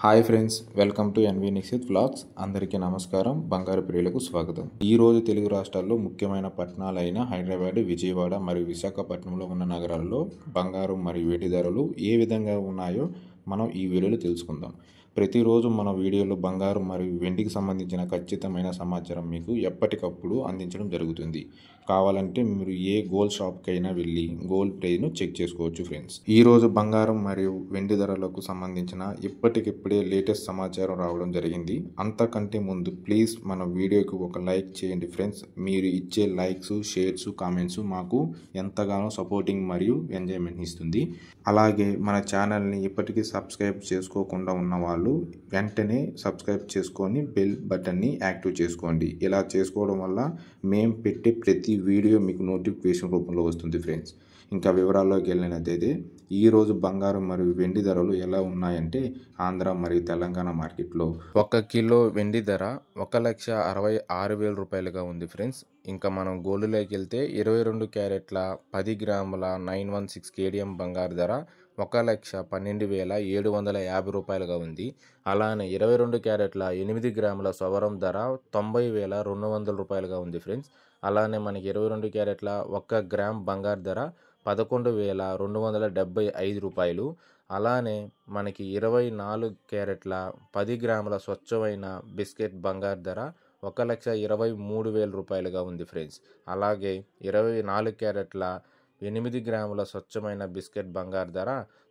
Hi friends, welcome to NV Nikshit vlogs. అందరికీ నమస్కారం. బంగారు ప్రియులకు స్వాగతం. ఈ రోజు తెలుగు రాష్ట్రాల్లో ముఖ్యమైన పట్టణాలైన హైదరాబాద్, విజయవాడ మరియు విశాఖపట్నంలో ఉన్న నగరాల్లో బంగారం మరియు వెండి ధరలు ఏ విధంగా ఉన్నాయో మనం ఈ వీడియోలో తెలుసుకుందాం. ప్రతిరోజు మన వీడియోలో బంగారం మరియు వెండికి సంబంధించిన ఖచ్చితమైన సమాచారం మీకు ఎప్పటికప్పుడు అందించడం జరుగుతుంది. కావాలంటే మీరు ఏ గోల్డ్ షాప్కైనా వెళ్ళి గోల్డ్ ప్రైస్ను చెక్ చేసుకోవచ్చు ఫ్రెండ్స్. ఈరోజు బంగారం మరియు వెండి ధరలకు సంబంధించిన ఇప్పటికిప్పుడే లేటెస్ట్ సమాచారం రావడం జరిగింది. అంతకంటే ముందు ప్లీజ్ మన వీడియోకి ఒక లైక్ చేయండి ఫ్రెండ్స్. మీరు ఇచ్చే లైక్స్, షేర్స్, కామెంట్స్ మాకు ఎంతగానో సపోర్టింగ్ మరియు ఎంజాయ్మెంట్ ఇస్తుంది. అలాగే మన ఛానల్ని ఇప్పటికీ సబ్స్క్రైబ్ చేసుకోకుండా ఉన్న వాళ్ళు వెంటనే సబ్స్క్రైబ్ చేసుకొని బెల్ బటన్ని యాక్టివ్ చేసుకోండి. ఇలా చేసుకోవడం వల్ల మేము పెట్టే ప్రతి వీడియో మీకు నోటిఫికేషన్ రూపంలో వస్తుంది ఫ్రెండ్స్. ఇంకా వివరాల్లోకి వెళ్ళినట్టయితే ఈరోజు బంగారం మరియు వెండి ధరలు ఎలా ఉన్నాయంటే, ఆంధ్ర మరియు తెలంగాణ మార్కెట్లో 1 కిలో వెండి ధర 1,66,000 రూపాయలుగా ఉంది ఫ్రెండ్స్. ఇంకా మనం గోల్డ్లోకి వెళ్తే 22 క్యారెట్ల 10 గ్రాముల 916 కేడిఎం బంగారు ధర 1,12,750 రూపాయలుగా ఉంది. అలానే 22 క్యారెట్ల 8 గ్రాముల సవరం ధర 90,200 రూపాయలుగా ఉంది ఫ్రెండ్స్. అలానే మనకి 22 క్యారెట్ల 1 గ్రామ్ బంగారు ధర 11,275 రూపాయలు. అలానే మనకి 24 క్యారెట్ల 10 గ్రాముల స్వచ్ఛమైన బిస్కెట్ బంగారు ధర 1,23,000 రూపాయలుగా ఉంది ఫ్రెండ్స్. అలాగే 24 క్యారెట్ల 8 గ్రాముల స్వచ్ఛమైన బిస్కెట్ బంగారు ధర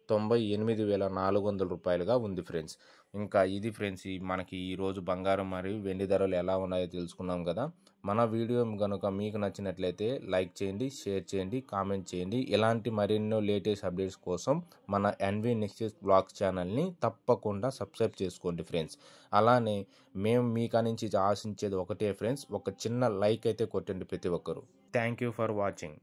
98,400 రూపాయలుగా ఉంది ఫ్రెండ్స్. ఇంకా ఇది ఫ్రెండ్స్, మనకి ఈరోజు బంగారం మరియు వెండి ధరలు ఎలా ఉన్నాయో తెలుసుకున్నాం కదా. మన వీడియో కనుక మీకు నచ్చినట్లయితే లైక్ చేయండి, షేర్ చేయండి, కామెంట్ చేయండి. ఇలాంటి మరెన్నో లేటెస్ట్ అప్డేట్స్ కోసం మన ఎన్వి నిక్షిత్ వ్లాగ్స్ ఛానల్ని తప్పకుండా సబ్స్క్రైబ్ చేసుకోండి ఫ్రెండ్స్. అలానే మేము మీకా నుంచి ఆశించేది ఒకటే ఫ్రెండ్స్, ఒక చిన్న లైక్ అయితే కొట్టండి ప్రతి ఒక్కరు. Thank you for watching.